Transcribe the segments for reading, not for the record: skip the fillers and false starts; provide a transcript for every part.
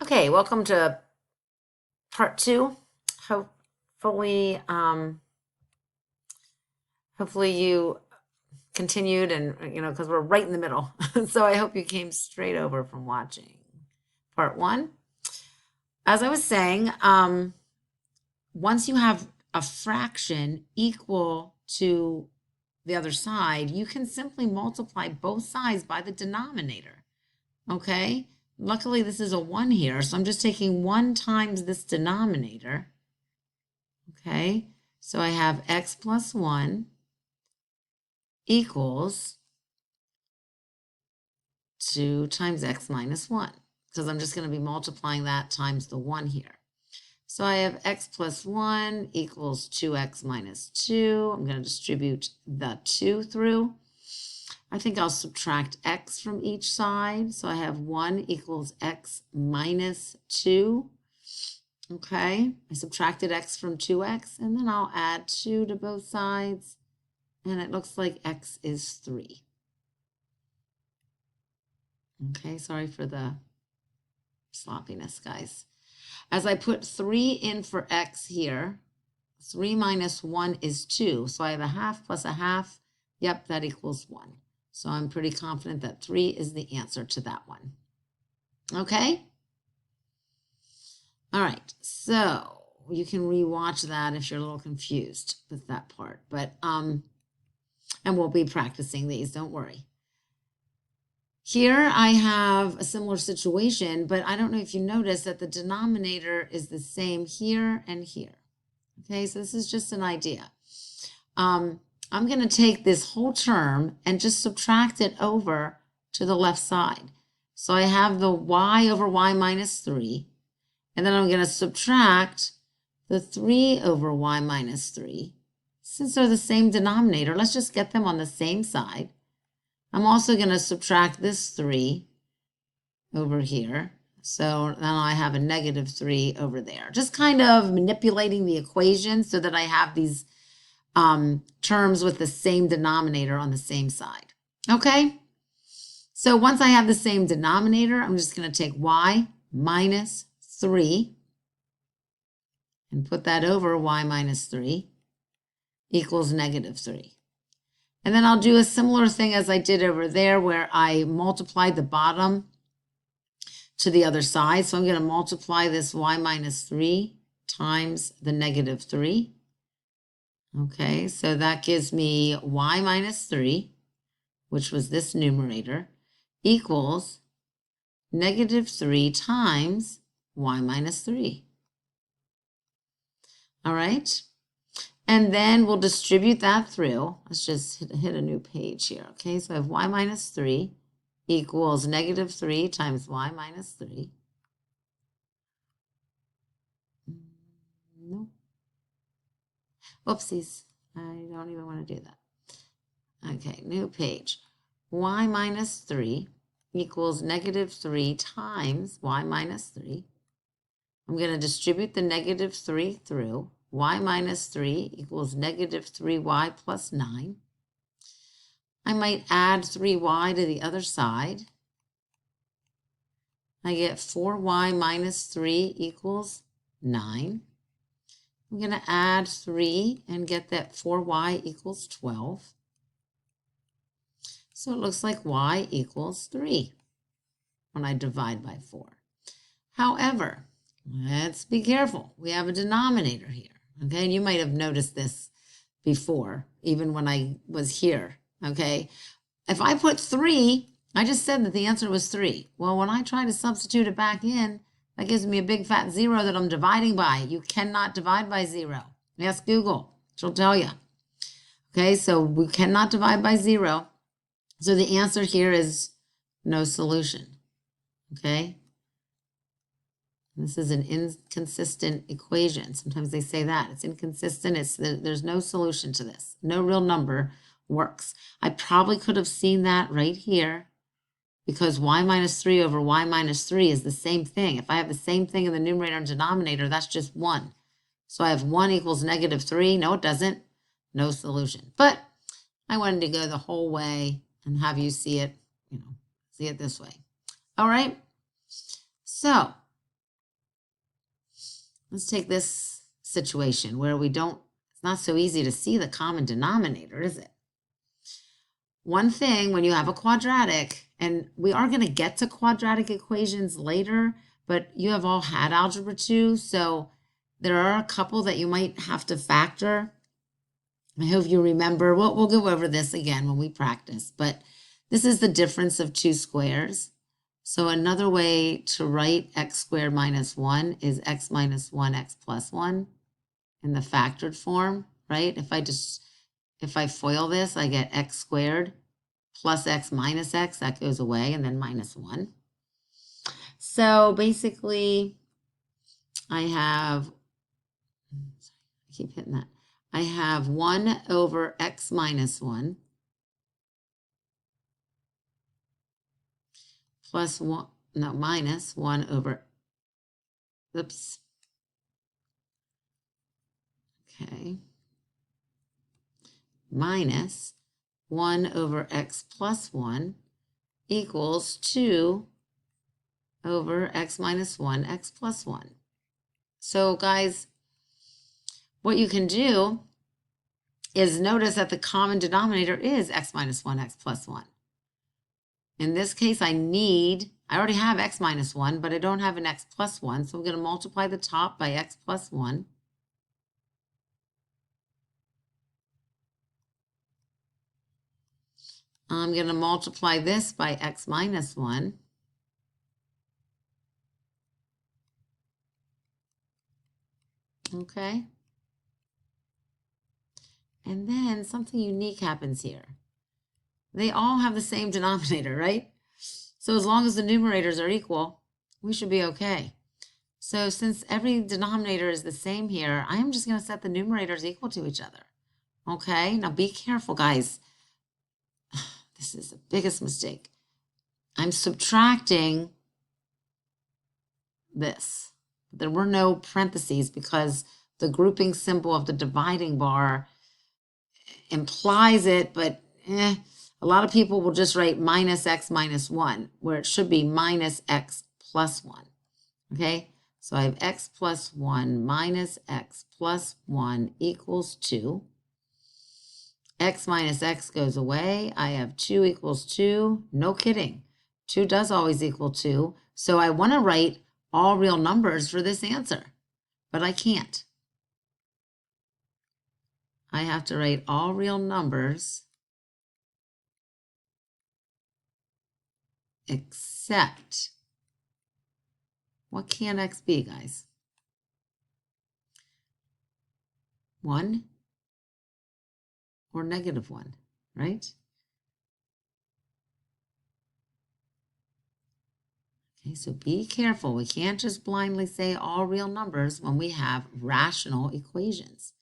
Okay, welcome to part two. Hopefully, hopefully you continued and because we're right in the middle. So I hope you came straight over from watching part one. As I was saying, once you have a fraction equal to the other side, you can simply multiply both sides by the denominator. Okay? Luckily, this is a 1 here, so I'm just taking 1 times this denominator. Okay, so I have x plus 1 equals 2 times x minus 1, because I'm just going to be multiplying that times the 1 here. So I have x plus 1 equals 2x minus 2. I'm going to distribute the 2 through. I think I'll subtract x from each side. So I have 1 equals x minus 2. Okay, I subtracted x from 2x, and then I'll add 2 to both sides, and it looks like x is 3. Okay, sorry for the sloppiness, guys. As I put 3 in for x here, 3 minus 1 is 2, so I have a half plus a half. Yep, that equals 1. So I'm pretty confident that 3 is the answer to that one. Okay? All right, so you can rewatch that if you're a little confused with that part, but and we'll be practicing these, don't worry. Here I have a similar situation, but I don't know if you noticed that the denominator is the same here and here. Okay, so this is just an idea. I'm going to take this whole term and just subtract it over to the left side. So I have the y over y minus 3. And then I'm going to subtract the 3 over y minus 3. Since they're the same denominator, let's just get them on the same side. I'm also going to subtract this 3 over here. So now I have a negative 3 over there. Just kind of manipulating the equation so that I have these terms with the same denominator on the same side. Okay? So once I have the same denominator, I'm just going to take y minus 3 and put that over y minus 3 equals negative 3. And then I'll do a similar thing as I did over there where I multiplied the bottom to the other side. So I'm going to multiply this y minus 3 times the negative 3. Okay, so that gives me y minus 3, which was this numerator, equals negative 3 times y minus 3. All right, and then we'll distribute that through. Let's just hit a new page here. Okay, so I have y minus 3 equals negative 3 times y minus 3. Nope. Oopsies, I don't even want to do that. Okay, new page. Y minus 3 equals negative 3 times y minus 3. I'm going to distribute the negative 3 through. Y minus 3 equals negative 3y plus 9. I might add 3y to the other side. I get 4y minus 3 equals 9. I'm going to add 3 and get that 4y equals 12. So it looks like y equals 3 when I divide by 4. However, let's be careful. We have a denominator here. Okay, and you might have noticed this before, even when I was here. Okay, if I put 3, I just said that the answer was 3. Well, when I try to substitute it back in, that gives me a big fat 0 that I'm dividing by. You cannot divide by 0. Ask Google, she'll tell you. Okay, so we cannot divide by 0. So the answer here is no solution. Okay. This is an inconsistent equation. Sometimes they say that. It's inconsistent. There's no solution to this. No real number works. I probably could have seen that right here because y minus 3 over y minus 3 is the same thing. If I have the same thing in the numerator and denominator, that's just 1. So I have 1 equals negative 3. No, it doesn't. No solution. But I wanted to go the whole way and have you see it, see it this way. All right. So let's take this situation where it's not so easy to see the common denominator, is it? One thing when you have a quadratic, and we are going to get to quadratic equations later, but you have all had algebra 2, so there are a couple that you might have to factor. I hope you remember. We'll go over this again when we practice, but this is the difference of two squares. So another way to write x squared minus 1 is x minus 1, x plus 1 in the factored form, right? If I FOIL this, I get x squared plus x minus x, that goes away, and then minus 1. So basically, I keep hitting that. I have 1 over x minus 1 plus 1, no, minus 1 over, oops. Okay. Minus 1 over x plus 1 equals 2 over x minus 1, x plus 1. So guys, what you can do is notice that the common denominator is x minus 1, x plus 1. In this case, I already have x minus 1, but I don't have an x plus 1, so I'm going to multiply the top by x plus 1. I'm going to multiply this by x minus 1. Okay. And then something unique happens here. They all have the same denominator, right? So as long as the numerators are equal, we should be okay. So since every denominator is the same here, I am just going to set the numerators equal to each other. Okay, now be careful, guys. This is the biggest mistake. I'm subtracting this. There were no parentheses because the grouping symbol of the dividing bar implies it, but a lot of people will just write minus x minus 1, where it should be minus x plus 1. Okay, so I have x plus 1 minus x plus 1 equals 2. X minus x goes away. I have 2 equals 2. No kidding. 2 does always equal 2. So I want to write all real numbers for this answer, but I can't. I have to write all real numbers except, what can x be, guys? 1 or negative 1, right? Okay, so be careful. We can't just blindly say all real numbers when we have rational equations.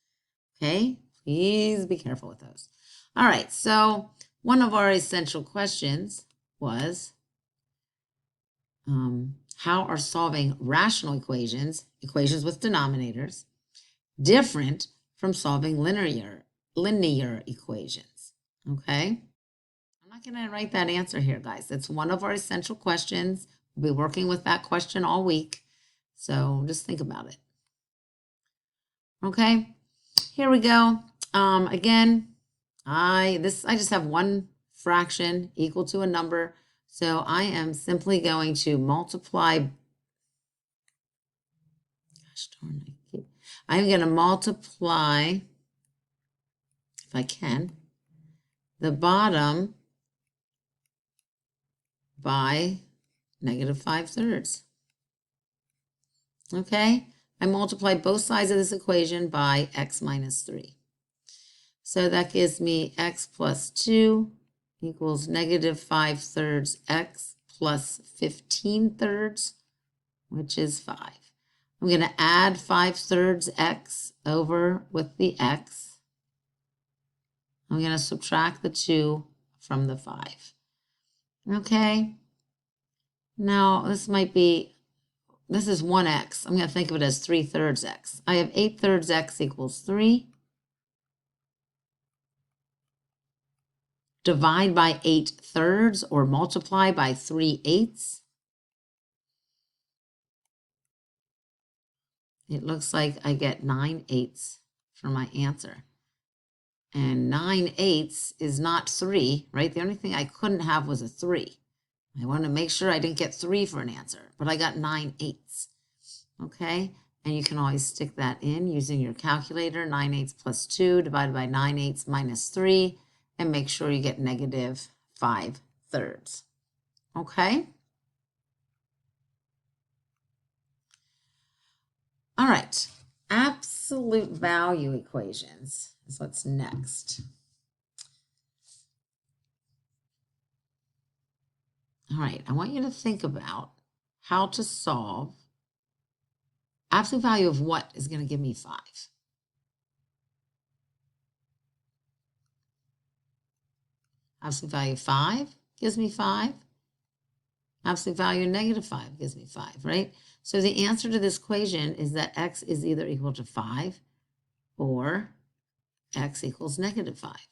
Okay, please be careful with those. All right, so one of our essential questions was, how are solving rational equations with denominators, different from solving linear equations? Okay, I'm not going to write that answer here, guys. It's one of our essential questions. We'll be working with that question all week, so just think about it. Okay, here we go. Again, I just have one fraction equal to a number, so I am simply going to multiply. Gosh darn it. I'm going to multiply, if I can, the bottom by negative 5/3. Okay, I multiply both sides of this equation by x minus 3. So that gives me x plus 2 equals negative 5/3 x plus 15/3, which is 5. I'm going to add 5/3 x over with the x. I'm going to subtract the 2 from the 5. Okay. Now this is 1x. I'm going to think of it as 3/3 x. I have 8/3 x equals 3. Divide by 8/3 or multiply by 3/8. it looks like I get 9/8 for my answer. And 9/8 is not 3, right? The only thing I couldn't have was a 3. I want to make sure I didn't get 3 for an answer, but I got 9/8. Okay, and you can always stick that in using your calculator. 9/8 plus 2 divided by 9/8 minus 3, and make sure you get negative 5/3. Okay? All right, absolute value equations is what's next. All right, I want you to think about how to solve absolute value of what is going to give me 5. Absolute value of 5 gives me 5. Absolute value of negative 5 gives me 5, right? So the answer to this equation is that x is either equal to 5 or x equals negative 5,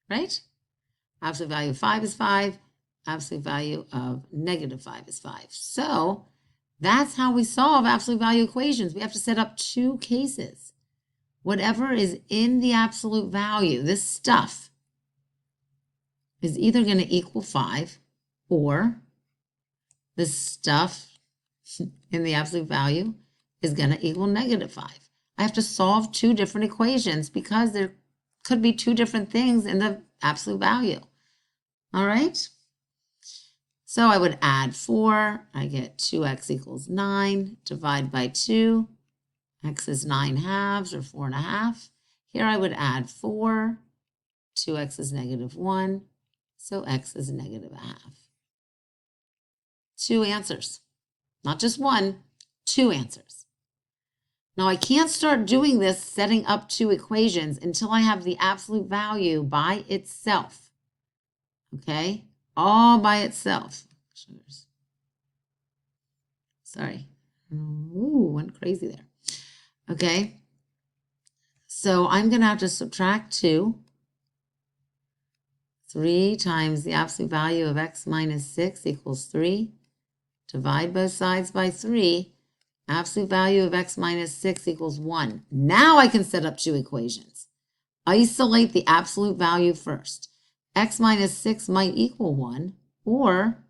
right? Absolute value of 5 is 5. Absolute value of negative 5 is 5. So that's how we solve absolute value equations. We have to set up 2 cases. Whatever is in the absolute value, this stuff, is either going to equal 5 or this stuff in the absolute value is going to equal negative 5. I have to solve 2 different equations because there could be 2 different things in the absolute value. All right? So I would add 4. I get 2x equals 9. Divide by 2. X is 9/2 or 4.5. Here I would add 4. 2x is negative 1. So x is negative 1/2. 2 answers. Not just 1, 2 answers. Now I can't start doing this setting up 2 equations until I have the absolute value by itself. Okay? All by itself. Sorry. Ooh, went crazy there. Okay. So I'm going to have to subtract 2. 3 times the absolute value of x minus 6 equals 3. Divide both sides by 3. Absolute value of x minus 6 equals 1. Now I can set up 2 equations. Isolate the absolute value first. X minus 6 might equal 1, or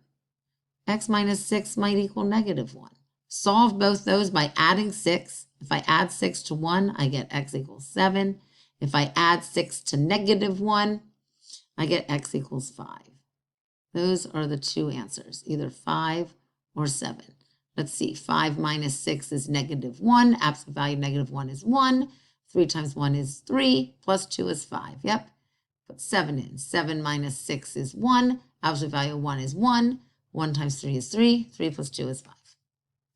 x minus 6 might equal negative 1. Solve both those by adding 6. If I add 6 to 1, I get x equals 7. If I add 6 to negative 1, I get x equals 5. Those are the 2 answers, either 5 or 7. Let's see, 5 minus 6 is negative 1. Absolute value of negative 1 is 1. 3 times 1 is 3, plus 2 is 5. Yep. Put 7 in. 7 minus 6 is 1. Absolute value of 1 is 1. 1 times 3 is 3. 3 plus 2 is 5.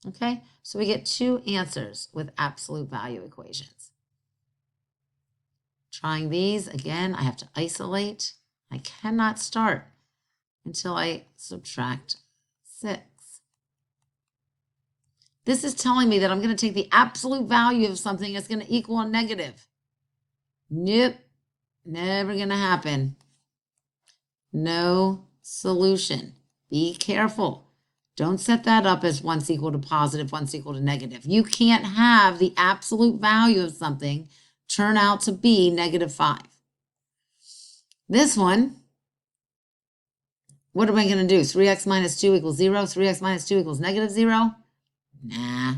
Okay, so we get 2 answers with absolute value equations. Trying these, again, I have to isolate. I cannot start until I subtract 6. This is telling me that I'm going to take the absolute value of something that's going to equal a negative. Nope, never going to happen. No solution. Be careful. Don't set that up as once equal to positive, once equal to negative. You can't have the absolute value of something turn out to be negative 5. This one, what am I going to do? 3x minus 2 equals 0. 3x minus 2 equals negative 0. Nah,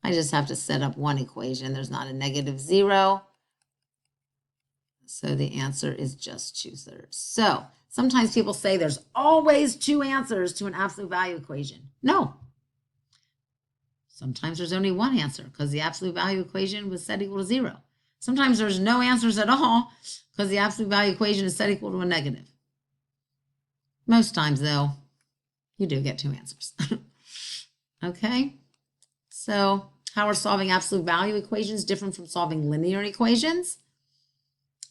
I just have to set up one equation. There's not a negative 0. So the answer is just 2/3. So sometimes people say there's always 2 answers to an absolute value equation. No. Sometimes there's only 1 answer because the absolute value equation was set equal to 0. Sometimes there's no answers at all because the absolute value equation is set equal to a negative. Most times, though, you do get 2 answers. Okay, so how are solving absolute value equations different from solving linear equations?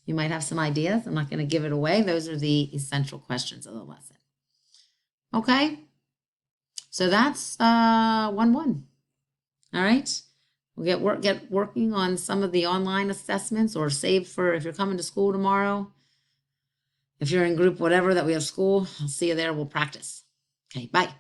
You might have some ideas. I'm not going to give it away. Those are the essential questions of the lesson. Okay, so that's 1-1. All right, we'll get working on some of the online assessments, or save for if you're coming to school tomorrow. If you're in group whatever that we have school, I'll see you there. We'll practice. Okay, bye.